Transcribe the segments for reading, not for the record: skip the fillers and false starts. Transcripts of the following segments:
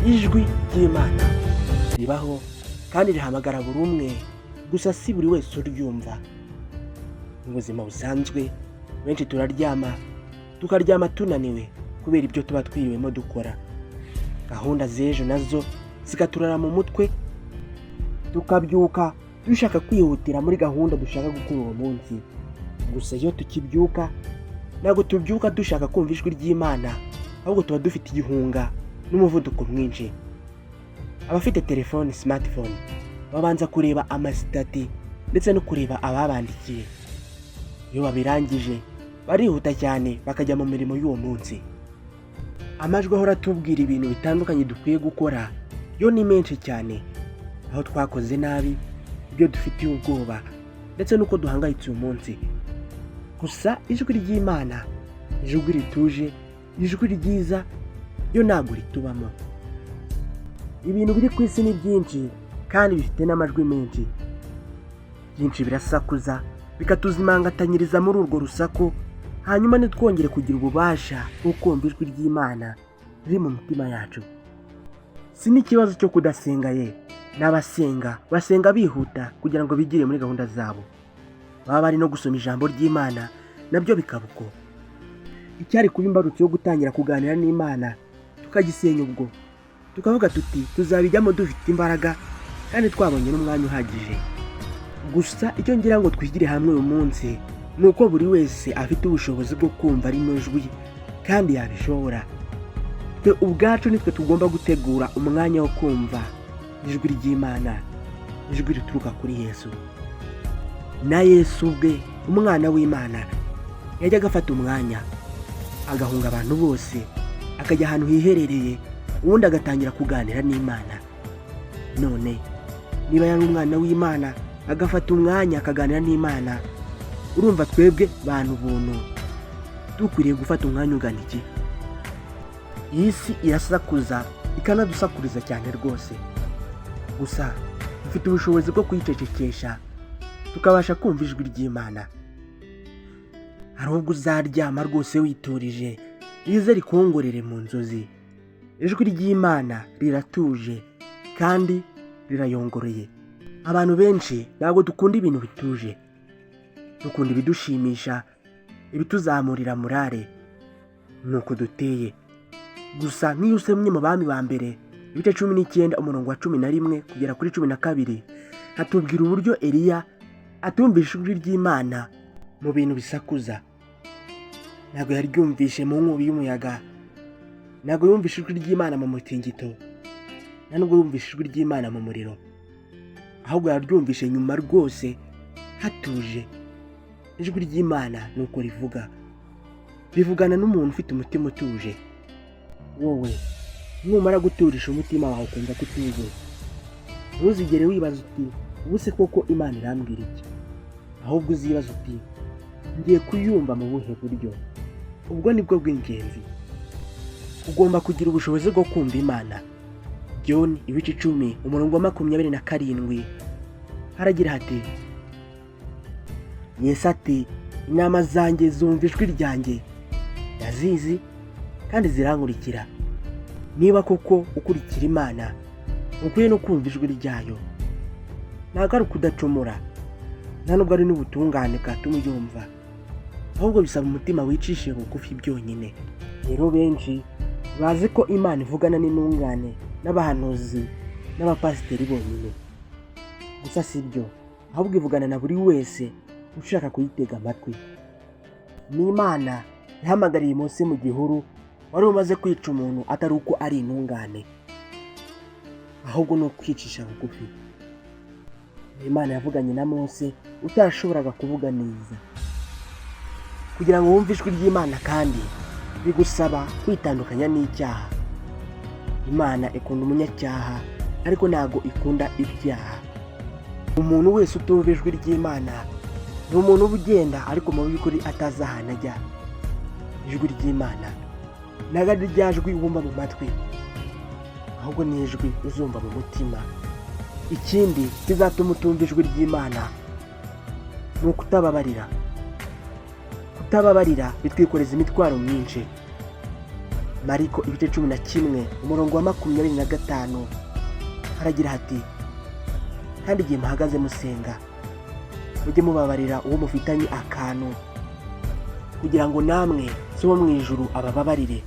ijwi ry'Imana ribaho kandi rihamagara buri umwe, gusa si buri wese uryumva. Mu buzima busanzwe benshi tukaryama tunaniwe kubera ibyo tuba twiriwemo dukora. Gahunda z'ejo nazo zikaturara mu mutwe, tukabyuka dushaka kwihutira muri gahunda dushaka gukora uwo munsi. Gusa iyo tukibyuka ntabwo tubyuka dushaka kumva ijwi ry'Imana, ahubwo tuba dufite igihunga n'umuvuduko mwinshi. Abafite telefone smartphone babanza kureba amasitati ndetse no kureba ababandikiye. Iyo babirangije barihuta cyane bakajya mu mirimo y'uwo munsi. Amajwi ahora atubwira ibintu bitandukanye dukwiye gukora yo ni menshi cyane, aho twakoze nabi, ibyo dufitiye ubwoba ndetse n'uko duhangayitse uyu munsi. Gusa ijwi ry'Imana, ijwi rituje, ijwi ryiza, yo ntabwo ritubamo. Ibintu biri ku isi ni byinshi kandi bifite n'amajwi menshi. Byinshi birasakuza bikatuzimangatanyiriza muri urwo rusaku, hanyuma ntitwongere kugira ububasha bwo kumva ijwi ry'Imana riri mu mitima yacu. Si n'ikibazo cyo kudasenga n'abasenga basenga bihuta kugira ngo bigire muri gahunda zabo. Baba bari no gusoma ijambo ry'Imana nabyo bikaba uko. Icyari kuba imbarutso yo gutangira kuganira n'Imana tukagisenya ubwo, tukavuga tuti tuzabijyamo dufite imbaraga kandi twabonye n'umwanya uhagije. Gusa icyo ngira ngo twigire hamwe uyu munsi ni uko buri wese afite ubushobozi bwo kumva rino jwi kandi yabishobora. Twe ubwacu nitwe tugomba gutegura umwanya wo kumva ijwi ry'Imana, ijwi rituruka kuri Yesu. Na Yesu ubwe, umwana w'Imana, yajyaga afata umwanya agahunga abantu bose, akajya ahantu hiherereye, ubundi agatangira kuganira n'Imana. None niba yari umwana w'Imana agafata umwanya akaganira n'Imana, urumva twebwe bantu buntu dukwiriye gufata umwanya ugana iki? Iyi si irasakuza ikanadusakuriza cyane rwose. Gusa dufite ubushobozi bwo kuyicecekesha tukabasha kumva ijwi ry'Imana. Hari ubwo uzaryama rwose witurije, rize rikongorere mu nzozi. Ijwi ry'Imana riratuje kandi rirayongoreye. Abantu benshi ntabwo dukunda ibintu bituje, dukunda ibidushimisha, ibituzamurira morale. Nuko duteye. Gusa nk'iyo usomye mu Bami ba mbere ibice 19 umurongo wa 11 kugera kuri 12, hatubwira uburyo Eliya atumvisha ijwi ry'Imana mu bintu bisakuza. Ntabwo yaryumvishe mu nkubi y'umuyaga, ntabwo yumvishe ijwi ry'Imana mu mutingito, ntabwo yumvishe ijwi ry'Imana mu muriro, ahubwo yaryumvishe nyuma rwose hatuje. Ijwi ry'Imana nuko rivuga, rivugana n'umuntu ufite umutima utuje. Wowe numara guturisha umutima wawe ukumva ko utuje, ntuzigere wibaza uti ubuse koko Imana irambwira iki, ahubwo uzibaza uti ngiye kuyumva mu buhe buryo. Ubwo nibwo bw'ingenzi. Ugomba kugira ubushobozi bwo kumva Imana. John ibice 10 umurongo wa 27 haragira hati, Yesu ati, intama zanjye zumva ijwi ryanjye, ndazizi kandi zirankurikira. Niba koko ukurikira Imana, ukwiye no kumva ijwi ryayo. Ntabwo ari ukudacumura, nta nubwo ari n'ubutungane bwatuma uyumva, ahubwo bisaba umutima wicishije bugufi byonyine. Rero benshi bazi ko Imana ivugana n'intungane n'abahanuzi n'abapasiteri bonyine. Gusa si byo, ahubwo ivugana na buri wese ushaka kuyitega amatwi. N'Imana yahamagariye Mose mu gihuru wari umaze kwica umuntu atari uko ari intungane, ahubwo no kwicisha bugufi. Imana yavuganye na Mose utashoboraga kuvuga neza. Kugira ngo wumve ijwi ry'Imana kandi bigusaba kwitandukanya n'icyaha. Imana ikunda umunyacyaha ariko ntago ikunda ibyaha. Umuntu wese utumva ijwi ry'Imana ni umuntu ugenda ariko mu by'ukuri atazi ahantu ajya. Ijwi ry'Imana ntabwo ari rya jwi wumva mu matwi, ahubwo ni ijwi uzumva mu mutima. Ikindi kizatuma utumva ijwi ry'Imana ni ukutababarira bitwikoreza imitwaro myinshi. Mariko ibice 11 umurongo wa 25 haragira hati, kandi igihe muhagaze musenga mujye mubabarira uwo mufitanye akantu, kugira ngo namwe so wo mu ijuru abababarire.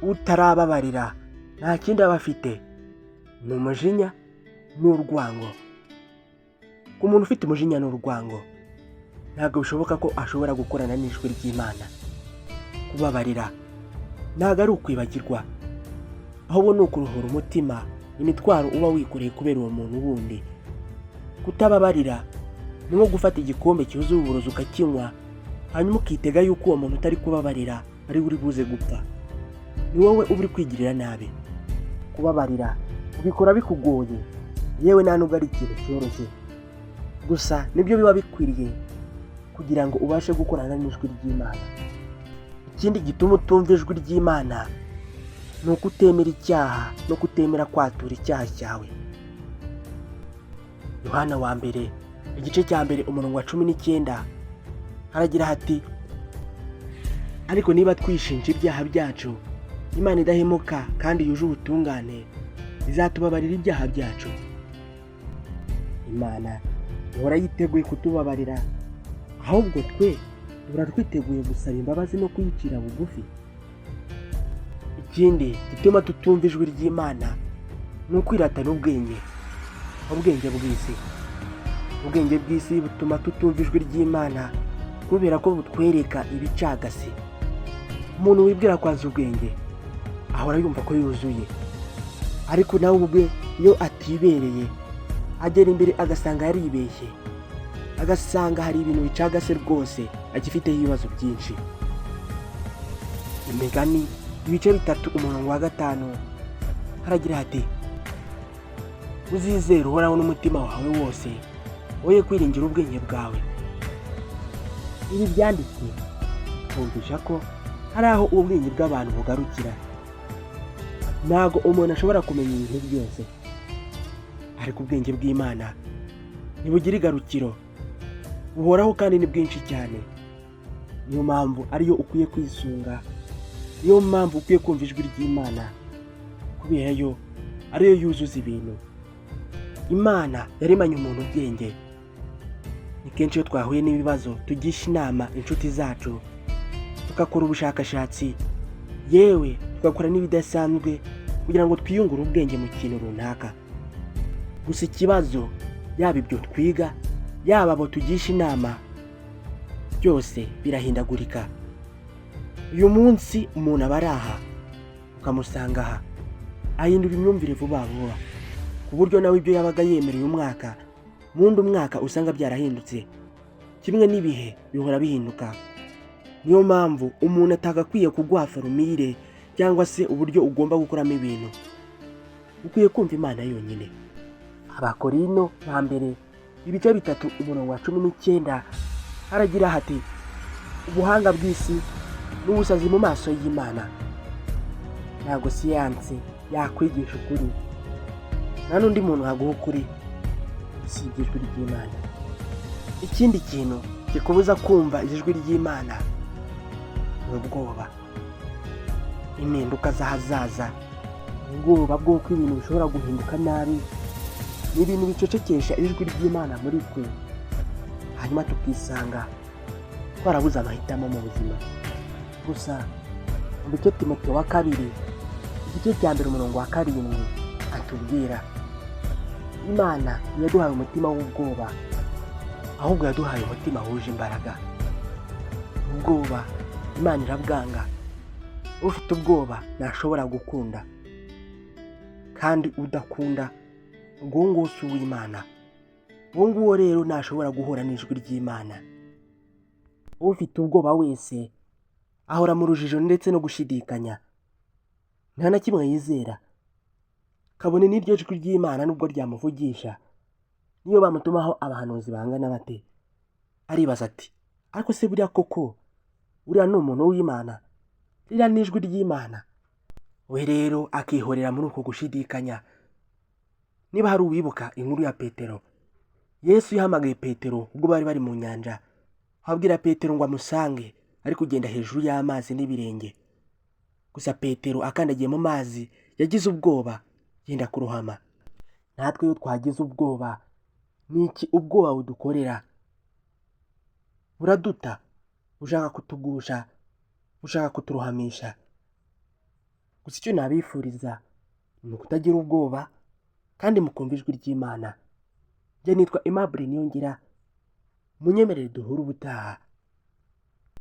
Utarababarira nta kindi aba afite, ni umujinya n'urwango. Ku muntu ufite umujinya n'urwango ntabwo bishoboka ko ashobora gukorana n'ijwi ry'Imana. Kubabarira ntabwo ari ukwibagirwa, ahubwo ni ukuruhura umutima imitwaro uba wikoreye kubera uwo muntu wundi. Kutababarira ni nko gufata igikombe cyuzuye uburozi ukakinywa, hanyuma ukitega yuko uwo muntu utari kubabarira ari uri buze gupfa. Ni wowe uba uri kwigirira nabi. Kubabarira ubikora bikugoye, yewe nta nubwo ari ikintu cyoroshye, gusa nibyo biba bikwiriye kugira ngo ubashe gukorana n'ijwi ry'Imana. Ikindi gituma utumva ijwi ry'Imana ni ukutemera icyaha no kutemera kwatura icyaha cyawe. Yohana wa mbere igice cya mbere umurongo wa 19 haragira hati, ariko niba twishinja ibyaha byacu, Imana idahemuka kandi yuje ubutungane izatubabarira ibyaha byacu. Imana ihora yiteguye kutubabarira, ahubwo twe duhora twiteguye gusaba imbabazi no kuyicira bugufi. Ikindi gituma tutumva ijwi ry'Imana ni ukwiratana ubwenge bw'isi. Ubwenge bw'isi butuma tutumva ijwi ry'Imana kubera ko butwereka ibicagase. Umuntu wibwira ko azi ubwenge ahora yumva ko yuzuye, ariko nawe ubwe iyo atibereye agera imbere agasanga yaribeshye, agasanga hari ibintu bicagase rwose, agifiteho ibibazo byinshi. Imigani ibice 3 umurongo wa 5 haragira hati, uzizere uhoraho n'umutima wawe wose, woye kwiringira ubwenge bwawe. Ibi byanditswe kumvisha ko hari aho ubwenge bw'abantu bugarukira. Ntabwo umuntu ashobora kumenya ibintu byose, ariko ubwenge bw'Imana ntibugira igarukiro, buhoraho kandi ni bwinshi cyane. Niyo mpamvu ariyo ukwiye kwisunga, niyo mpamvu ukwiye kumva ijwi ry'Imana, kubera yo ariyo yuzuza ibintu. Imana yaremanye umuntu ubwenge. Ni kenshi iyo twahuye n'ibibazo tugisha inama inshuti zacu, tugakora ubushakashatsi, yewe tugakora n'ibidasanzwe kugira ngo twiyungure ubwenge mu kintu runaka. Gusa ikibazo, yaba ibyo twiga yaba abo tugisha inama, byose birahindagurika. Uyu munsi umuntu aba ari aha, ukamusanga aha, ahindura imyumvire vuba vuba, ku buryo nawe ibyo yabaga yemereye umwaka, mu wundi mwaka usanga byarahindutse. Kimwe n'ibihe bihora bihinduka. Niyo mpamvu umuntu atagakwiye kuguha formule cyangwa se uburyo ugomba gukoramo ibintu. Ukwiye kumva Imana yonyine. Abakorino ba mbere ibice 3 umurongo wa 19 haragira hati, ubuhanga bw'isi n'ubusazi mu maso y'Imana. Ntabwo siyanse yakwigisha ukuri, nta n'undi muntu waguha ukuri usibye ijwi ry'Imana. Ikindi kintu kikubuza kumva ijwi ry'Imana ni ubwoba, impinduka z'ahazaza, ubwoba bw'uko ibintu bishobora guhinduka nabi. Ni ibintu bicecekesha ijwi ry'Imana muri twe, hanyuma tukisanga twarabuze amahitamo mu buzima. Gusa mu bice Timoteyo wa 2 igice cya mbere umurongo wa 7 atubwira, Imana yaduhaye umutima w'ubwoba, ahubwo yaduhaye umutima wuje imbaraga. Ubwoba Imana irabwanga. Ufite ubwoba ntashobora gukunda, kandi udakunda ubwo nguwo si uw'Imana. Uwo nguwo rero ntashobora guhura n'ijwi ry'Imana. Ufite ubwoba wese ahora mu rujijo ndetse no gushidikanya, nta na kimwe yizera. Kabone n'iryo jwi ry'Imana nubwo ryamuvugisha, niyo bamutumaho abahanuzi bangana bate, aribaza ati, ariko se buriya koko uriya ni umuntu w'Imana, ririya ni ijwi ry'Imana? We rero akihorera muri uko gushidikanya. Niba hari uwibuka inkuru ya Petero, Yesu yahamagaye Petero ubwo bari bari mu nyanja, abwira Petero ngo amusange ari kugenda hejuru y'amazi n'ibirenge. gusa Petero akandagiye mu mazi yagize ubwoba yenda kurohama. Natwe iyo twagize ubwoba, ni iki ubwoba budukorera? Buraduta, bushaka kutugusha, bushaka kuturohamisha. Gusa icyo nabifuriza ni ukutagira ubwoba kandi mukumva ijwi ry'Imana. Njye nitwa Aimable Niyongira, munyemerere duhure ubutaha.